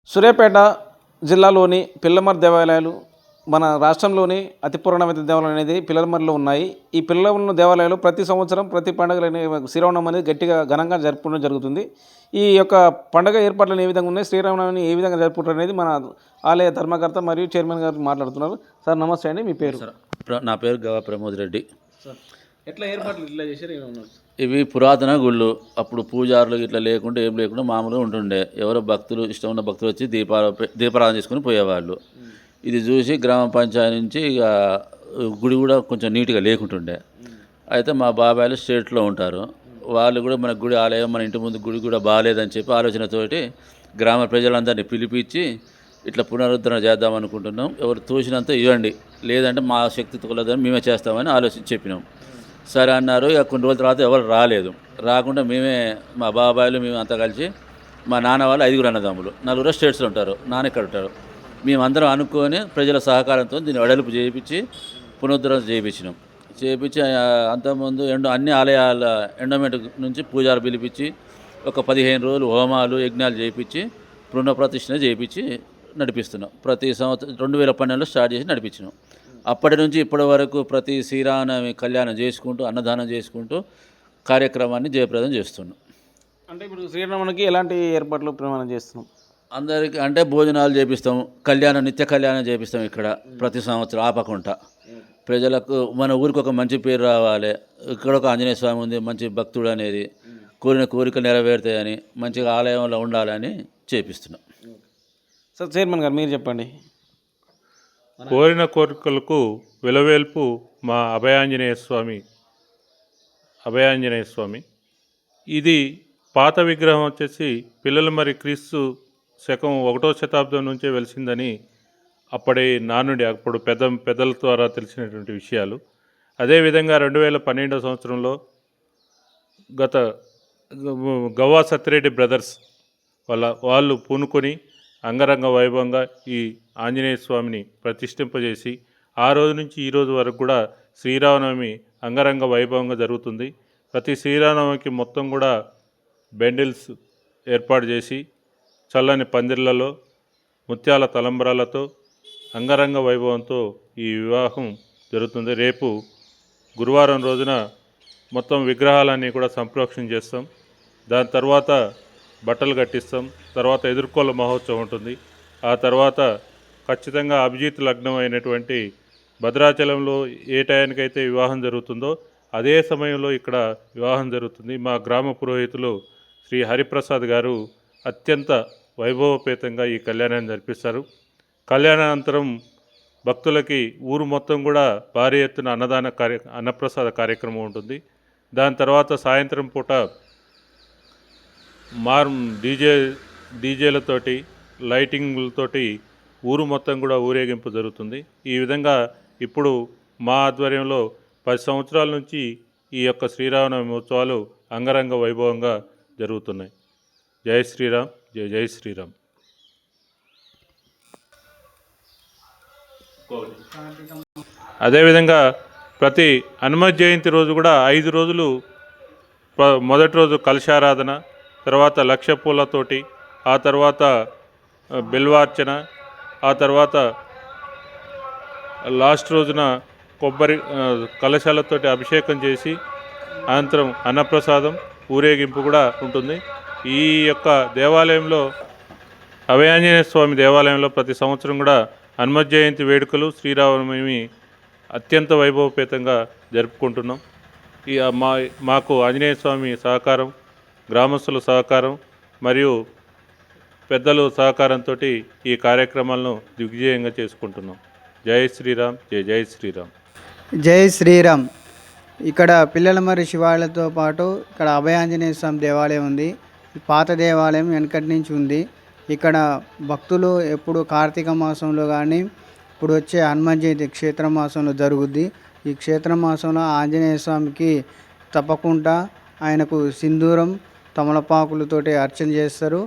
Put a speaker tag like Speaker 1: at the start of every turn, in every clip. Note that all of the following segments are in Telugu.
Speaker 1: సూర్యాపేట జిల్లాలోని పిల్లమర్రి దేవాలయాలు మన రాష్ట్రంలోని అతి పురాతనమైన దేవాలయం అనేది పిల్లమర్రిలో ఉన్నాయి. ఈ పిల్లమర్రి దేవాలయాలు ప్రతి సంవత్సరం ప్రతి పండుగలని శ్రీరామనవమి అనేది గట్టిగా ఘనంగా జరుపుకోవడం జరుగుతుంది. ఈ యొక్క పండుగ ఏర్పాట్లను ఏ విధంగా ఉన్నాయి, శ్రీరామనవమిని ఏ విధంగా జరుపుకుంటారు అనేది మన ఆలయ ధర్మకర్త మరియు చైర్మన్ గారు మాట్లాడుతున్నారు. సార్ నమస్తే అండి, మీ పేరు?
Speaker 2: నా పేరు గవా ప్రమోద్ రెడ్డి.
Speaker 1: సార్ ఎట్లా ఏర్పాట్లు ఇట్లా చేశారు?
Speaker 2: ఇవి పురాతన గుళ్ళు. అప్పుడు పూజారులు ఇట్లా లేకుండా ఏం లేకుండా మామూలుగా ఉంటుండే. ఎవరో భక్తులు ఇష్టం ఉన్న భక్తులు వచ్చి దీపారాధన చేసుకుని పోయేవాళ్ళు. ఇది చూసి గ్రామ పంచాయతీ నుంచి ఇక గుడి కూడా కొంచెం నీట్గా లేకుంటుండే. అయితే మా బాబాయిలు స్టేట్లో ఉంటారు. వాళ్ళు కూడా మన గుడి ఆలయం, మన ఇంటి ముందు గుడి కూడా బాగాలేదని చెప్పి ఆలోచనతోటి గ్రామ ప్రజలందరినీ పిలిపించి ఇట్లా పునరుద్ధరణ చేద్దాం అనుకుంటున్నాం. ఎవరు తోచినంత ఇవ్వండి, లేదంటే మా శక్తి తొలదని మేమే చేస్తామని ఆలోచించి చెప్పినాం. సరే అన్నారు. ఇక కొన్ని రోజుల తర్వాత ఎవరు రాలేదు. రాకుండా మేమే మా బాబాయిలు మేము అంతా కలిసి, మా నాన్న వాళ్ళు 5 అన్నదమ్ములు, 4 స్టేట్స్లో ఉంటారు, నాన్న ఇక్కడ ఉంటారు. మేమందరం అనుకొని ప్రజల సహకారంతో దీన్ని వెడల్పు చేయించి పునరుద్ధరణ చేయించి అంతకుముందు అన్ని ఆలయాల ఎండోమెంట్ నుంచి పూజారు పిలిపించి ఒక 15 రోజులు హోమాలు యజ్ఞాలు చేయించి పునఃప్రతిష్ఠ చేయించి నడిపిస్తున్నాం. ప్రతి సంవత్సరం 2012లో స్టార్ట్ చేసి నడిపించినాం. అప్పటి నుంచి ఇప్పటి వరకు ప్రతి శ్రీరామనవమి కళ్యాణం చేసుకుంటూ అన్నదానం చేసుకుంటూ కార్యక్రమాన్ని జయప్రదం చేస్తున్నాం.
Speaker 1: అంటే ఇప్పుడు శ్రీరామనవమికి ఎలాంటి ఏర్పాట్లు ప్రమాణం చేస్తున్నాం?
Speaker 2: అందరికీ అంటే భోజనాలు చేపిస్తాం, నిత్య కళ్యాణం చేపిస్తాం. ఇక్కడ ప్రతి సంవత్సరం ఆపకుండా ప్రజలకు మన ఊరికి ఒక మంచి పేరు రావాలి, ఇక్కడ ఒక ఆంజనేయ స్వామి ఉంది మంచి భక్తుడు అనేది, కోరిన కోరికలు నెరవేరుతాయని, మంచిగా ఆలయంలో ఉండాలని చేపిస్తున్నాం.
Speaker 1: సార్ చైర్మన్ గారు మీరు చెప్పండి.
Speaker 3: కోరిన కోరికలకు వెలవేల్పు మా అభయాంజనేయ స్వామి. ఇది పాత విగ్రహం వచ్చేసి పిల్లలమర్రి క్రీస్తు శకం 1వ శతాబ్దం నుంచే వెలిసిందని అప్పటి నానుడి, అప్పుడు పెద్దల ద్వారా తెలిసినటువంటి విషయాలు. అదేవిధంగా 2012 సంవత్సరంలో గవ్వా సత్యరెడ్డి బ్రదర్స్ వాళ్ళు పూనుకొని అంగరంగ వైభవంగా ఈ ఆంజనేయ స్వామిని ప్రతిష్ఠింపజేసి ఆ రోజు నుంచి ఈ రోజు వరకు కూడా శ్రీరామనవమి అంగరంగ వైభవంగా జరుగుతుంది. ప్రతి శ్రీరామనవమికి మొత్తం కూడా బెండిల్స్ ఏర్పాటు చేసి చల్లని పందిర్లలో ముత్యాల తలంబ్రాలతో అంగరంగ వైభవంతో ఈ వివాహం జరుగుతుంది. రేపు గురువారం రోజున మొత్తం విగ్రహాలన్నీ కూడా సంప్రోక్షణ చేస్తాం. దాని తర్వాత బట్టలు కట్టిస్తాం. తర్వాత ఎదుర్కోల మహోత్సవం ఉంటుంది. ఆ తర్వాత ఖచ్చితంగా అభిజిత్ లగ్నం అయినటువంటి భద్రాచలంలో ఏ టయానికైతే వివాహం జరుగుతుందో అదే సమయంలో ఇక్కడ వివాహం జరుగుతుంది. మా గ్రామ పురోహితులు శ్రీ హరిప్రసాద్ గారు అత్యంత వైభవపేతంగా ఈ కళ్యాణాన్ని జరిపిస్తారు. కళ్యాణానంతరం భక్తులకి ఊరు మొత్తం కూడా భారీ ఎత్తున అన్నప్రసాద కార్యక్రమం ఉంటుంది. దాని తర్వాత సాయంత్రం పూట డీజేలతోటి లైటింగ్లతోటి ఊరు మొత్తం కూడా ఊరేగింపు జరుగుతుంది. ఈ విధంగా ఇప్పుడు మా ఆధ్వర్యంలో 10 సంవత్సరాల నుంచి ఈ యొక్క శ్రీరామనవమి ఉత్సవాలు అంగరంగ వైభవంగా జరుగుతున్నాయి. జై శ్రీరామ్, జై జై శ్రీరామ్. అదేవిధంగా ప్రతి హనుమత్ జయంతి రోజు కూడా 5 రోజులు, మొదటి రోజు కలశారాధన, తర్వాత లక్ష పూలతోటి, ఆ తర్వాత బిల్వార్చన, ఆ తర్వాత లాస్ట్ రోజున కొబ్బరి కలశాలతోటి అభిషేకం చేసి అనంతరం అన్నప్రసాదం ఊరేగింపు కూడా ఉంటుంది. ఈ యొక్క దేవాలయంలో అభయాంజనేయ స్వామి దేవాలయంలో ప్రతి సంవత్సరం కూడా హనుమత్ జయంతి వేడుకలు, శ్రీరామనవమి అత్యంత వైభవపేతంగా జరుపుకుంటున్నాం. ఈ మాకు ఆంజనేయ స్వామి సహకారం, గ్రామస్తుల సహకారం మరియు పెద్దలు సహకారంతో ఈ కార్యక్రమాలను దిగ్విజయంగా చేసుకుంటున్నాం. జై శ్రీరామ్, జై జై శ్రీరామ్.
Speaker 4: జై శ్రీరామ్. ఇక్కడ పిల్లలమర్రి శివాలయంతో పాటు ఇక్కడ అభయాంజనేయ స్వామి దేవాలయం ఉంది. పాత దేవాలయం వెనకటి నుంచి ఉంది. ఇక్కడ భక్తులు ఎప్పుడు కార్తీక మాసంలో కానీ ఇప్పుడు వచ్చే హనుమాన్ జయంతి క్షేత్ర మాసంలో జరుగుద్ది. ఈ క్షేత్ర మాసంలో ఆంజనేయ స్వామికి తప్పకుండా ఆయనకు సింధూరం, తమలపాకులతోటి అర్చన చేస్తారు.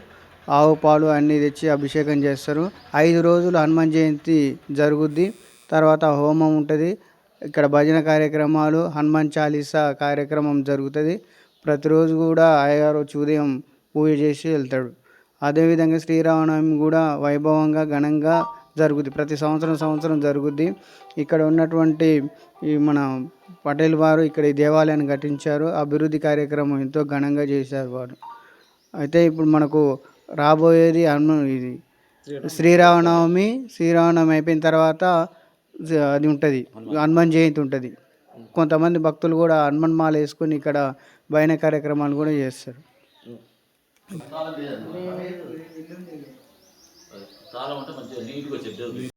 Speaker 4: ఆవు పాలు అన్నీ తెచ్చి అభిషేకం చేస్తారు. 5 రోజులు హనుమాన్ జయంతి జరుగుద్ది. తర్వాత హోమం ఉంటుంది. ఇక్కడ భజన కార్యక్రమాలు, హనుమాన్ చాలీసా కార్యక్రమం జరుగుతుంది. ప్రతిరోజు కూడా అయ్యగారు వచ్చి ఉదయం పూజ చేసి వెళ్తాడు. అదేవిధంగా శ్రీరామనవమి కూడా వైభవంగా ఘనంగా జరుగుద్ది. ప్రతి సంవత్సరం జరుగుద్ది. ఇక్కడ ఉన్నటువంటి ఈ మన పటేల్ వారు ఇక్కడ ఈ దేవాలయాన్ని కట్టించారు. అభివృద్ధి కార్యక్రమం ఎంతో ఘనంగా చేశారు వారు. అయితే ఇప్పుడు మనకు రాబోయేది ఇది శ్రీరామనవమి అయిపోయిన తర్వాత అది ఉంటుంది, హనుమాన్ జయంతి ఉంటుంది. కొంతమంది భక్తులు కూడా హనుమాన్ మాల వేసుకొని ఇక్కడ భజన కార్యక్రమాలు కూడా చేస్తారు.
Speaker 2: చాలా ఉంటే మంచిగా నీట్గా వచ్చేది.